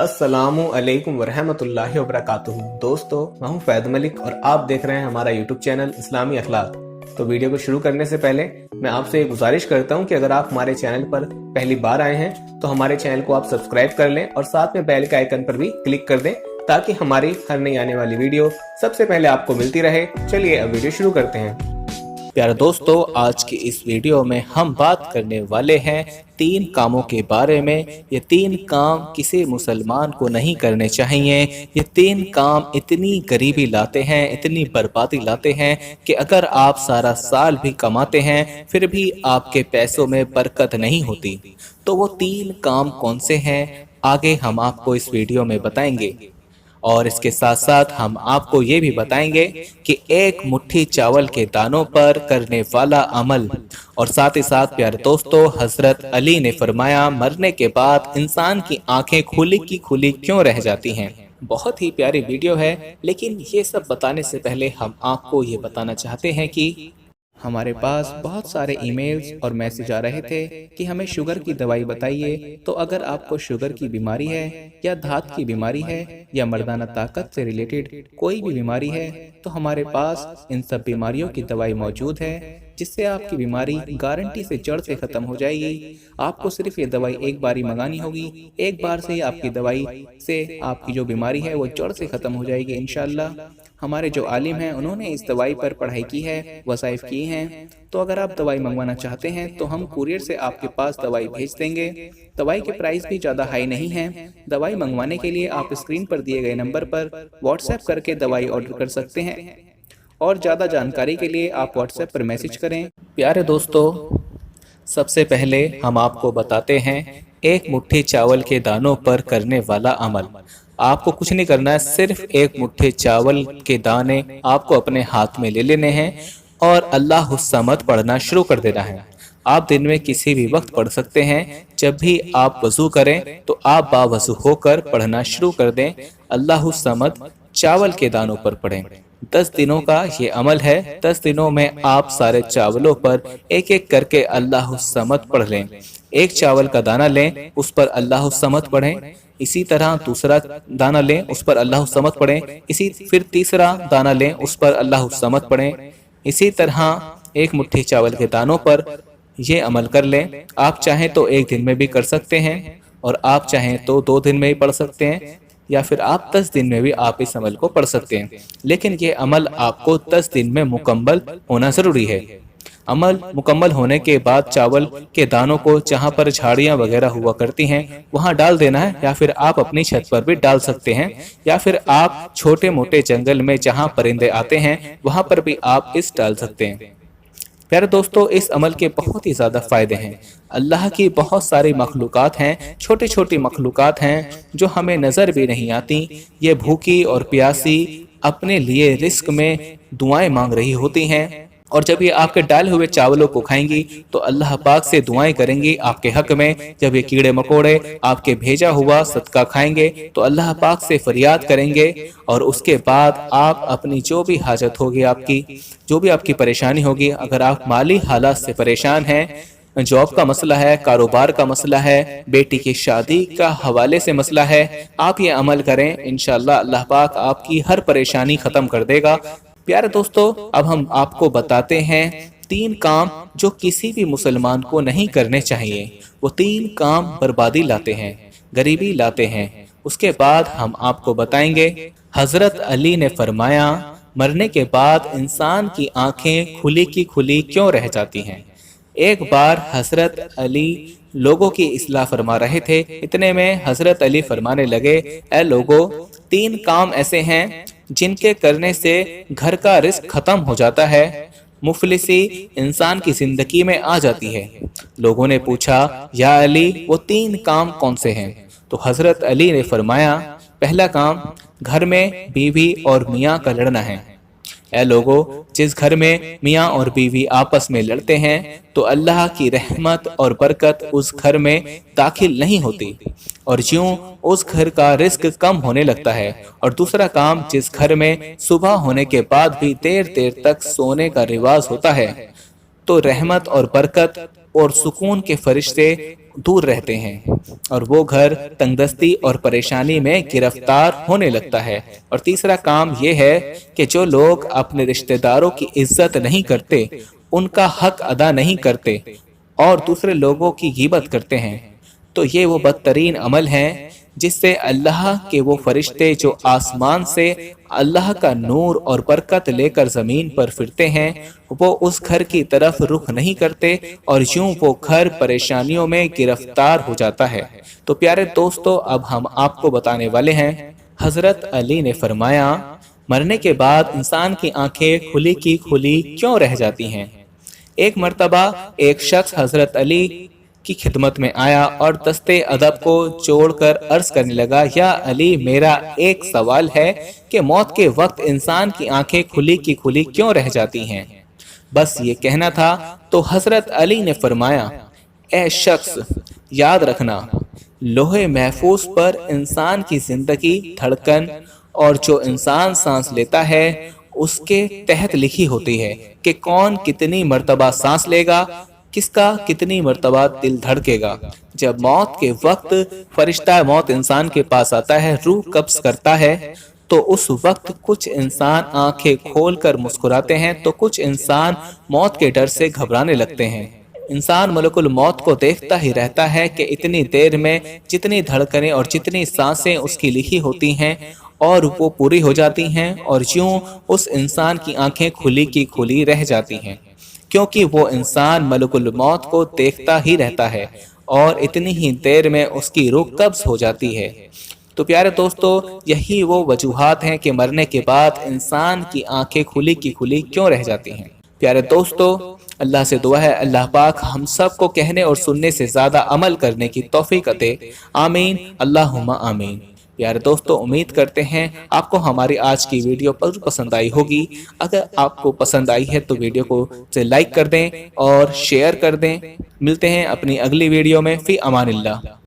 अस्सलामु अलैकुम वरहमतुल्लाहि वबरकातुहू। दोस्तों, मैं हूं फैद मलिक और आप देख रहे हैं हमारा यूट्यूब चैनल इस्लामी अखलाक। तो वीडियो को शुरू करने से पहले मैं आपसे गुजारिश करता हूं कि अगर आप हमारे चैनल पर पहली बार आए हैं तो हमारे चैनल को आप सब्सक्राइब कर लें और साथ में बेल के आइकन पर भी क्लिक कर दें ताकि हमारी हर नई आने वाली वीडियो सबसे पहले आपको मिलती रहे। चलिए अब वीडियो शुरू करते हैं। प्यारे दोस्तों, आज की इस वीडियो में हम बात करने वाले हैं 3 कामों के बारे में। ये 3 काम किसी मुसलमान को नहीं करने चाहिए। ये 3 काम इतनी गरीबी लाते हैं, इतनी बर्बादी लाते हैं कि अगर आप सारा साल भी कमाते हैं फिर भी आपके पैसों में बरकत नहीं होती। तो वो 3 काम कौन से हैं, आगे हम आपको इस वीडियो में बताएंगे। और इसके साथ साथ हम आपको ये भी बताएंगे कि एक मुट्ठी चावल के दानों पर करने वाला अमल। और साथ ही साथ प्यारे दोस्तों, हजरत अली ने फरमाया मरने के बाद इंसान की आंखें खुली की खुली क्यों रह जाती हैं। बहुत ही प्यारी वीडियो है, लेकिन ये सब बताने से पहले हम आपको ये बताना चाहते हैं कि हमारे पास बहुत सारे ईमेल्स और मैसेज आ रहे थे कि हमें शुगर की दवाई बताइए। तो अगर आपको शुगर की बीमारी है या धात की बीमारी है या मर्दाना ताकत से रिलेटेड कोई भी बीमारी है तो हमारे पास इन सब बीमारियों की दवाई मौजूद है, जिससे आपकी बीमारी गारंटी से जड़ से खत्म हो जाएगी। आपको सिर्फ ये दवाई एक बार ही मंगानी होगी। एक बार से ही आपकी दवाई से आपकी जो बीमारी है वो जड़ से खत्म हो जाएगी इंशाल्लाह। हमारे जो आलिम हैं उन्होंने इस दवाई पर पढ़ाई की है, वसाइफ किए हैं। तो अगर आप दवाई मंगवाना चाहते हैं तो हम कुरियर से आपके पास दवाई भेज देंगे। दवाई के प्राइस भी ज़्यादा हाई नहीं है। दवाई मंगवाने के लिए आप स्क्रीन पर दिए गए नंबर पर व्हाट्सएप करके दवाई ऑर्डर कर सकते हैं और ज़्यादा जानकारी के लिए आप व्हाट्सएप पर मैसेज करें। प्यारे दोस्तों, सबसे पहले हम आपको बताते हैं एक मुट्ठी चावल के दानों पर करने वाला अमल। आपको कुछ नहीं करना है, सिर्फ एक मुट्ठी चावल के दाने आपको अपने हाथ में ले लेने हैं और अल्लाह समद पढ़ना शुरू कर देना है। आप दिन में किसी भी वक्त पढ़ सकते हैं। जब भी आप वजू करें तो आप बावजू होकर पढ़ना शुरू कर दें। अल्लाह समद चावल के दानों पर पढ़ें। 10 दिनों का ये अमल है। 10 दिनों में आप सारे चावलों पर एक एक करके अल्लाह समद पढ़ लें। एक चावल का दाना लें, उस पर अल्लाह समद पढ़ें। इसी तरह दूसरा दाना लें, उस पर अल्लाह समद पढ़ें। फिर तीसरा दाना लें, उस पर अल्लाह समद पढ़ें। इसी तरह एक मुट्ठी चावल के दानों पर ये अमल कर लें। आप चाहें तो एक दिन में भी कर सकते हैं और आप चाहें तो 2 दिन में भी पढ़ सकते हैं या फिर आप 10 दिन में भी आप इस अमल को पढ़ सकते हैं। लेकिन ये अमल आपको 10 दिन में मुकम्मल होना जरूरी है। अमल मुकम्मल होने के बाद चावल के दानों को जहाँ पर झाड़ियाँ वगैरह हुआ करती हैं वहाँ डाल देना है, या फिर आप अपनी छत पर भी डाल सकते हैं, या फिर आप छोटे मोटे जंगल में जहाँ परिंदे आते हैं वहाँ पर भी आप इस डाल सकते हैं। प्यारे दोस्तों, इस अमल के बहुत ही ज़्यादा फ़ायदे हैं। अल्लाह की बहुत सारी मखलूक़ात हैं, छोटी छोटी मखलूक़ात हैं जो हमें नज़र भी नहीं आती। ये भूखी और प्यासी अपने लिए रिस्क में दुआएं मांग रही होती हैं, और जब ये आपके डाले हुए चावलों को खाएंगी तो अल्लाह पाक से दुआएं करेंगी आपके हक में। जब ये कीड़े मकोड़े आपके भेजा हुआ सदका खाएंगे तो अल्लाह पाक से फरियाद करेंगे, और उसके बाद आप अपनी जो भी हाजत होगी, आपकी जो भी आपकी परेशानी होगी, अगर आप माली हालात से परेशान हैं, जॉब का मसला है, कारोबार का मसला है, बेटी की शादी का हवाले से मसला है, आप ये अमल करें, इंशाअल्लाह अल्लाह पाक आपकी हर परेशानी ख़त्म कर देगा। प्यारे दोस्तों, अब हम आपको बताते हैं 3 काम जो किसी भी मुसलमान को नहीं करने चाहिए। वो 3 काम बर्बादी लाते हैं, गरीबी लाते हैं। उसके बाद हम आपको बताएंगे हजरत अली ने फरमाया मरने के बाद इंसान की आंखें खुली की खुली क्यों रह जाती हैं। एक बार हजरत अली लोगों की इस्लाह फरमा रहे थे। इतने में हजरत अली फरमाने लगे, ऐ लोगों, 3 काम ऐसे हैं जिनके करने से घर का रिस्क खत्म हो जाता है, मुफलिसी इंसान की जिंदगी में आ जाती है। लोगों ने पूछा, या अली, वो 3 काम कौन से हैं? तो हजरत अली ने फरमाया, पहला काम घर में बीवी और मियाँ का लड़ना है। ऐ लोगों, जिस घर में मियाँ और बीवी आपस में लड़ते हैं तो अल्लाह की रहमत और बरकत उस घर में दाखिल नहीं होती, और यूं उस घर का रिस्क कम होने लगता है। और दूसरा काम, जिस घर में सुबह होने के बाद भी देर देर तक सोने का रिवाज होता है तो रहमत और बरकत और सुकून के फरिश्ते دور رہتے ہیں اور وہ گھر تنگدستی اور پریشانی میں گرفتار ہونے لگتا ہے۔ اور تیسرا کام یہ ہے کہ جو لوگ اپنے رشتہ داروں کی عزت نہیں کرتے، ان کا حق ادا نہیں کرتے اور دوسرے لوگوں کی غیبت کرتے ہیں، تو یہ وہ بدترین عمل ہے جس سے اللہ کے وہ فرشتے جو آسمان سے اللہ کا نور اور برکت لے کر زمین پر پھرتے ہیں، وہ اس گھر کی طرف رخ نہیں کرتے اور یوں وہ گھر پریشانیوں میں گرفتار ہو جاتا ہے۔ تو پیارے دوستو، اب ہم آپ کو بتانے والے ہیں، حضرت علی نے فرمایا، مرنے کے بعد انسان کی آنکھیں کھلی کی کھلی کیوں رہ جاتی ہیں؟ ایک مرتبہ ایک شخص حضرت علی کی خدمت میں آیا اور دستے ادب کو جوڑ کر عرض کرنے لگا، یا علی، میرا ایک سوال ہے کہ موت کے وقت انسان کی آنکھیں کھلی کی کھلی کیوں رہ جاتی ہیں؟ بس یہ کہنا تھا۔ تو حضرت علی نے فرمایا، اے شخص، یاد رکھنا، لوح محفوظ پر انسان کی زندگی، دھڑکن اور جو انسان سانس لیتا ہے اس کے تحت لکھی ہوتی ہے کہ کون کتنی مرتبہ سانس لے گا، کس کا کتنی مرتبہ دل دھڑکے گا۔ جب موت کے وقت فرشتہ موت انسان کے پاس آتا ہے، روح قبض کرتا ہے، تو اس وقت کچھ انسان آنکھیں کھول کر مسکراتے ہیں تو کچھ انسان موت کے ڈر سے گھبرانے لگتے ہیں۔ انسان ملک الموت کو دیکھتا ہی رہتا ہے کہ اتنی دیر میں جتنی دھڑکنیں اور جتنی سانسیں اس کی لکھی ہوتی ہیں اور وہ پوری ہو جاتی ہیں، اور یوں اس انسان کی آنکھیں کھلی کی کھلی رہ جاتی ہیں، کیونکہ وہ انسان ملک الموت کو دیکھتا ہی رہتا ہے اور اتنی ہی دیر میں اس کی روح قبض ہو جاتی ہے۔ تو پیارے دوستو، یہی وہ وجوہات ہیں کہ مرنے کے بعد انسان کی آنکھیں کھلی کی کھلی کیوں رہ جاتی ہیں۔ پیارے دوستو، اللہ سے دعا ہے اللہ پاک ہم سب کو کہنے اور سننے سے زیادہ عمل کرنے کی توفیق دے، آمین اللہم آمین۔ پیارے دوستو، امید کرتے ہیں آپ کو ہماری آج کی ویڈیو پسند آئی ہوگی۔ اگر آپ کو پسند آئی ہے تو ویڈیو کو لائک کر دیں اور شیئر کر دیں۔ ملتے ہیں اپنی اگلی ویڈیو میں، فی امان اللہ۔